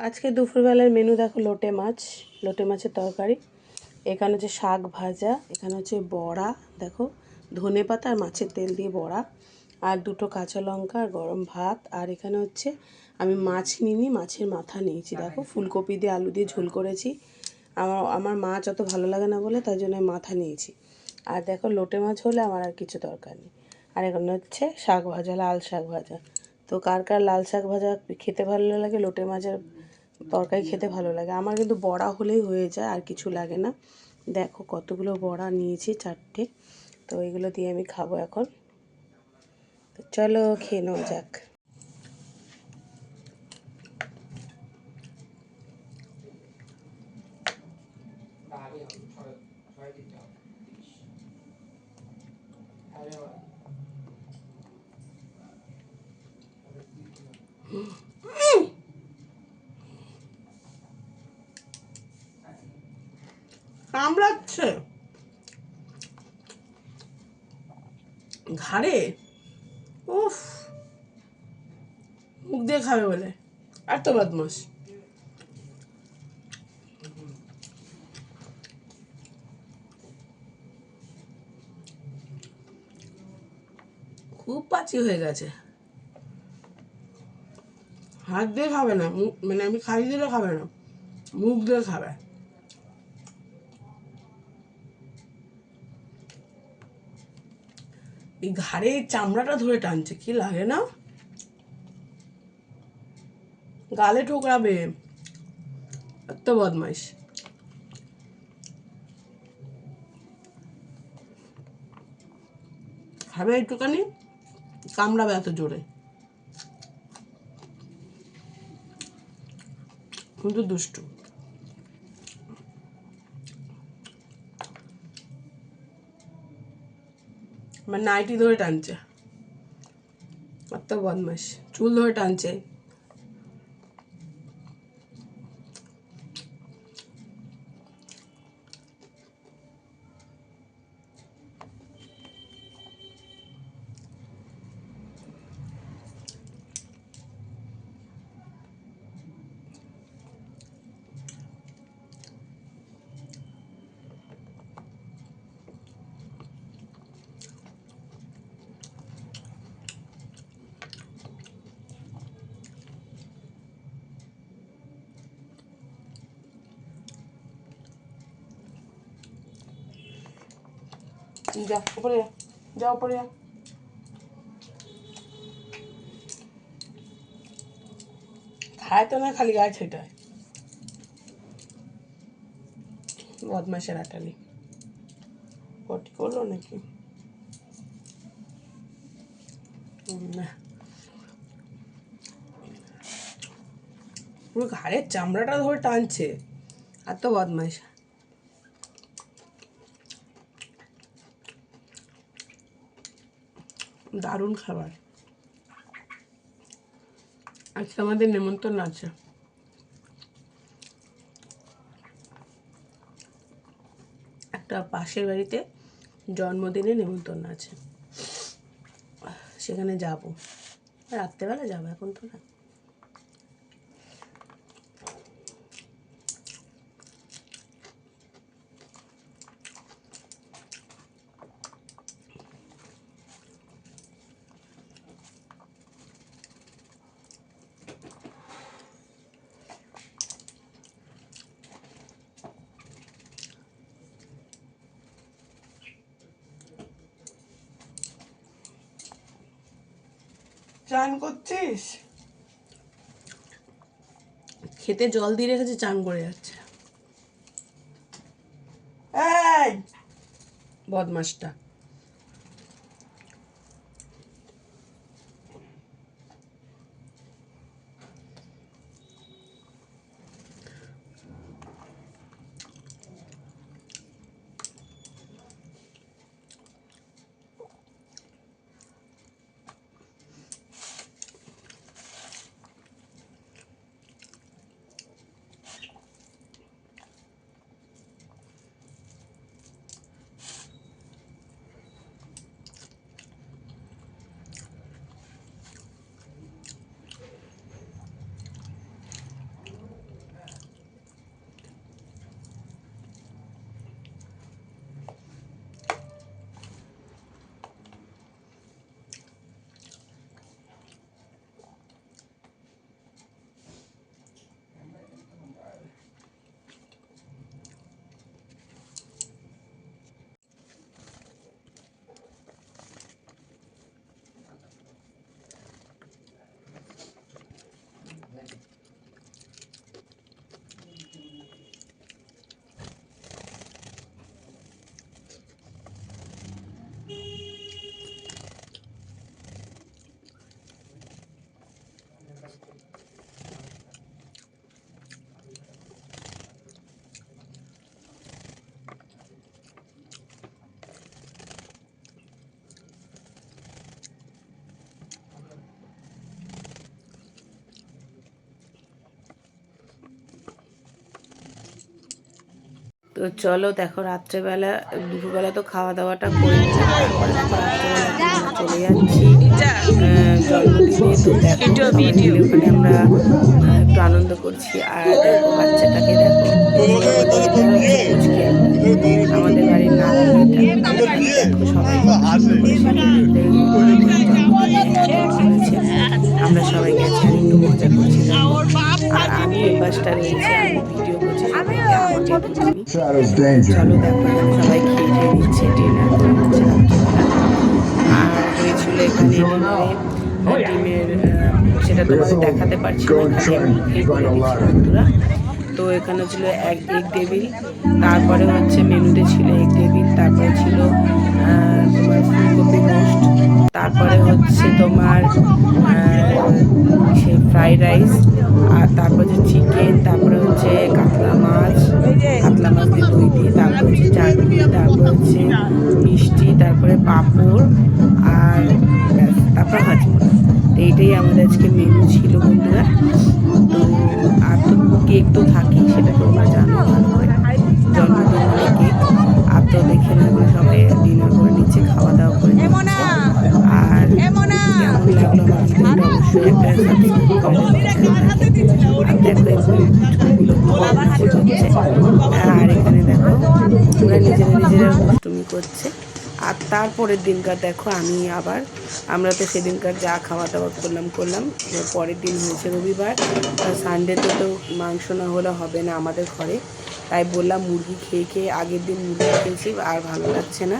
আজকে দুপুরবেলার মেনু দেখো, লোটে মাছের তরকারি। এখানে হচ্ছে শাক ভাজা, এখানে হচ্ছে বড়া, দেখো ধনেপাতা আর মাছের তেল দিয়ে বড়া, আর দুটো কাঁচা লঙ্কা আর গরম ভাত। আর এখানে হচ্ছে আমি মাছ নিইনি, মাছের মাথা নিয়েছি, দেখো ফুলকপি দিয়ে আলু দিয়ে ঝোল করেছি। আমার মাছ অত ভালো লাগে না বলে তাই জন্য মাথা নিয়েছি। আর দেখো লোটে মাছ হলে আমার আর কিছু দরকার নেই। আর এখানে হচ্ছে শাক ভাজা, লাল শাক ভাজা। তো কার কার লাল শাক ভাজা খেতে ভালো লাগে, লোটে মাছের তরকারি খেতে ভালো লাগে। আমার কিন্তু বড়া হলেই হয়ে যায়, আর কিছু লাগে না। দেখো কতগুলো বড়া নিয়েছি, 4টে। তো এগুলো দিয়ে আমি খাবো এখন। তো চলো খেয়ে নেওয়া যাক। কামড়াচ্ছে ঘাড়ে, উফ, মুখ দিয়ে খাবে বলে এত বদমাস। খুব পাচি হয়ে গেছে, হাত দিয়ে খাবে না, মানে আমি খাই দিলে খাবে না, মুখ দিয়ে খাবে। এই ঘাড়ে চামড়াটা ধরে টানছে, কি লাগে না? গালে ঠোকরাবে, এত বদমাইশ। খাবে একটুখানি, কামড়াবে এত জোরে, কিন্তু দুষ্টু। আমার নাইটি ধরে টানছে, এত বদমাইশ, চুল ধরে টানছে। যা উপরে, যা উপরে যা। খায় তো না, খালি গায়ে ছেটায়, বদমাইশের আটালি। পটি করলো নাকি? না, পুরো ঘাড়ের চামড়াটা ধরে টানছে, এত বদমাইশ। দারুণ খাবার। আজকে আমাদের নেমন্তন্ন আছে, একটা পাশের বাড়িতে জন্মদিনে নেমন্তন্ন আছে, সেখানে যাব। রাত্রেবেলা যাবো, এখন তো না। চান করছিস? খেতে জল দিয়ে রেখেছে, চান করে যাচ্ছে। এই বদমাসটা। চলো দেখো রাত্রেবেলা দুপুরবেলা তো খাওয়া দাওয়াটা করে নিলাম, তারপরে দেখো রাত্রেবেলা আমরা চলে যাচ্ছি জন্মদিনে। তো দেখো সবাই মিলে ওখানে আমরা একটু আনন্দ করছি। আর দেখো বাচ্চাটাকে দেখো, এটা হচ্ছে পুচকে আমাদের বাড়ির নাতনি, এটা দেখো সবাই করেছে। আমরা সবাই গেছি আর একটু মজা করছি। আর আমি এই পাশটা রয়েছি, আমি ভিডিও করছি সবাইকে, আমাকে দুজনই। চলো দেখো সবাই খেয়ে খেয়ে নিচ্ছে, ডিনার করে নিচ্ছে রাত্রিবেলা। আর হয়েছিল এখানে ডিমের সেটা তোমাদের দেখাতে পারছি না, বন্ধুরা। তো এখানে ছিল এগ টেবিল, তারপরে হচ্ছে মেনুতে ছিল এগ টেবিল, তারপরে ছিল তোমার ফুলকপি রোস্ট, তারপরে হচ্ছে তোমার সেই ফ্রাইড রাইস, আর তারপরে হচ্ছে চিকেন, তারপরে হচ্ছে কাতলা মাছ দিয়ে দই দিয়ে, তারপরে হচ্ছে চাটনি, তারপরে হচ্ছে মিষ্টি, তারপরে পাঁপড়, আর তারপরে হাজমোলা। তো এইটাই আমাদের আজকে মেনু ছিল বন্ধুরা। তো আর তো কেক তো থাকেই, সেটা তোমরা জানো ভালো করে, জন্মদিন মানে কেক। আর তো দেখে নেবো সবাই ডিনার করে নিচ্ছে, খাওয়া দাওয়া করে নিচ্ছে। আর কেমন লাগলো আমার ভিডিওটা অবশ্যই একটা সাবস্ক্রাইব করে আর এখানে দেখো ওরা নিজেরা দুষ্টুমি করছে। আর তারপরের দিনকার দেখো আমরা তো সেদিনকার যা খাওয়া দাওয়া করলাম। পরের দিন হয়েছে রবিবার, সানডেতে তো মাংস না হলে হবে না আমাদের ঘরে, তাই বললাম মুরগি খেয়ে আগের দিন মুরগি খেয়েছি আর ভালো লাগছে না,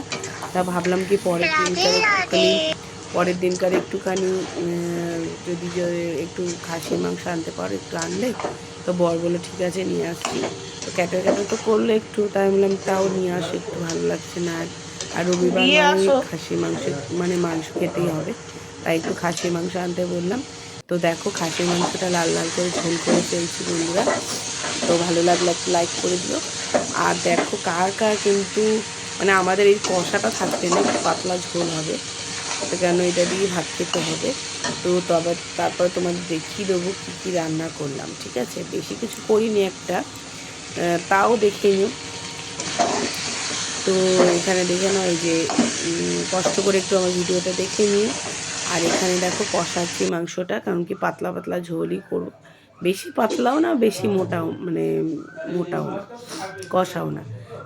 তা ভাবলাম কি পরের দিনকার একটুখানি যদি একটু খাসির মাংস আনতে পারো একটু আনলে। তো বর বলে ঠিক আছে নিয়ে আসছি। তো ক্যাটে তো করলো একটু, তাই বললাম তাও নিয়ে আসো, একটু ভালো লাগছে না। আর রবিবার খাসির মাংস মাংস খেতেই হবে, তাই একটু খাসির মাংস আনতে বললাম। তো দেখো খাসির মাংসটা লাল লাল করে ঝোল করে ফেলছি বন্ধুরা। তো ভালো লাগলে একটু লাইক করে দিও। আর দেখো কার কিন্তু আমাদের এই কষাটা থাকবে না, একটু পাতলা ঝোল হবে, তো কেন এটা দিয়ে ভাত খেতে হবে। তো তারপর তোমাদের দেখিয়ে দেবো কী কী রান্না করলাম, ঠিক আছে? বেশি কিছু করিনি তাও দেখে নিও। তো এখানে দেখে নাও, এই যে কষ্ট করে একটু আমার ভিডিওটা দেখে নিও। আর এখানে দেখো কষাচ্ছি মাংসটা, কারণ কি পাতলা পাতলা ঝোলই করবো, বেশি পাতলাও না বেশি মোটাও মোটাও না কষাও না।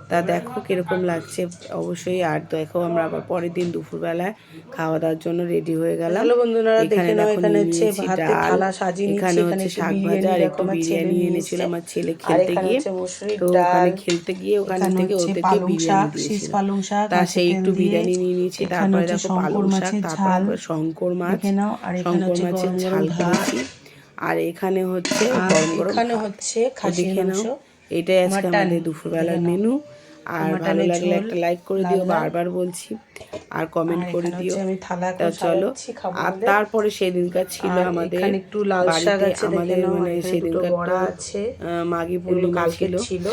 তা দেখো কীরকম লাগছে অবশ্যই। আর দেখো আমরা আবার পরের দিন দুপুরবেলায় খাওয়া দাওয়ার জন্য রেডি হয়ে গেলাম। এখানে হচ্ছে ডাল, এখানে হচ্ছে শাক ভাজা, আর একটু বিরিয়ানি এনেছিল আমার ছেলে খেলতে গিয়ে। তো ওখানে খেলতে গিয়ে ওখান থেকে ওদেরকে বিরিয়ানি দিয়েছিল, তা সেই একটু বিরিয়ানি নিয়ে নিয়েছি। তারপরে দেখো পালং শাক, তারপরে শঙ্কর মাছের ঝাল করেছি। আর এখানে হচ্ছে গরম গরম দেখে নাও, এটাই আজকে আমাদের দুপুরবেলার মেনু। আর ভালো লাগলে একটা লাইক করে দিও, বারবার বলছি, আর কমেন্ট করে দিও। তা চলো। আর তারপরে সেদিনকার ছিল আমাদের বাড়িতে আমাদের সেদিনকার তো মাঘী পূর্ণিমা ছিল।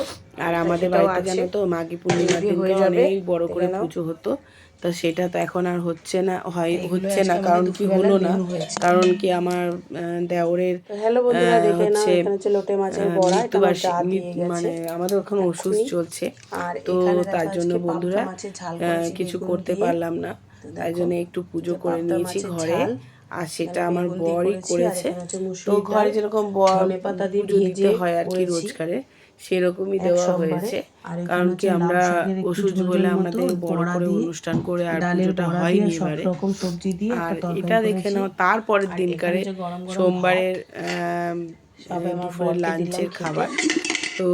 আর আমাদের বাড়িতে জানো তো মাঘী পূর্ণিমার দিনকে অনেক বড় করে পুজো হতো। তো সেটা তো এখন আর হচ্ছে না, কারণ কি হলো না, কারণ কি আমার দেওরের হচ্ছে মৃত্যুবার্ষিকী, আমাদের ওখানে ওষুধ চলছে, তো তার জন্য বন্ধুরা কিছু করতে পারলাম না, তাই জন্য একটু পুজো করে নিয়েছি ঘরে। আর সেটা আমার বরই করেছে। তো ঘরে যেরকম পুজো দিতে হয় আর কি রোজগারে, সেরকমই দেওয়া হয়েছে। কারণ কি আমরা ওষুধ বলে আমাদের বড় করে অনুষ্ঠান করে আর পুজোটা হয়নি এবারে। আর এটা দেখে নাও তারপরের দিনকারে সোমবারের দুপুরের লাঞ্চের খাবার। তো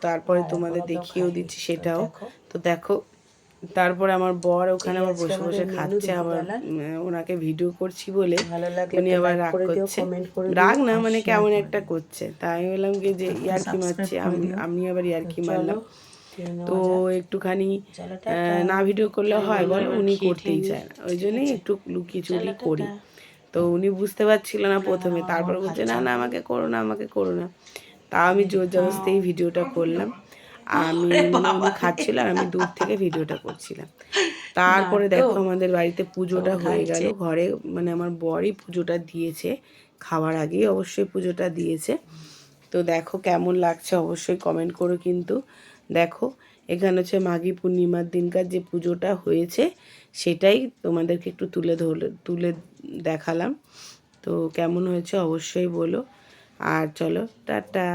তারপরে তোমাদের দেখিয়েও দিচ্ছি সেটাও। তো দেখো তারপরে আমার বর ওখানে আবার বসে বসে খাচ্ছে, আবার ওনাকে ভিডিও করছি বলে উনি আবার রাগ করছে, রাগ না কেমন একটা করছে, তাই বললাম কি যে ইয়ার্কি মারছি, আমি আবার ইয়ার্কি মারলাম। তো একটুখানি না ভিডিও করলে হয় বল, উনি করতেই চায় না, ওই জন্যই একটু লুকিয়ে করি। তো উনি বুঝতে পারছিল না প্রথমে, তারপর বলছে না আমাকে করো না, তা আমি জোর জবরদস্তি ভিডিওটা করলাম। আমি উনি খাচ্ছিল আর আমি দূর থেকে ভিডিওটা করছিলাম। তারপরে দেখো আমাদের বাড়িতে পুজোটা হয়ে গেল ঘরে, আমার বরই পুজোটা দিয়েছে, খাওয়ার আগেই অবশ্যই পুজোটা দিয়েছে। তো দেখো কেমন লাগছে অবশ্যই কমেন্ট করো কিন্তু। দেখো এখানে হচ্ছে মাঘী পূর্ণিমার দিনকার যে পুজোটা হয়েছে সেটাই তোমাদেরকে একটু তুলে দেখালাম। তো কেমন হয়েছে অবশ্যই বলো। আর চলো টাটা।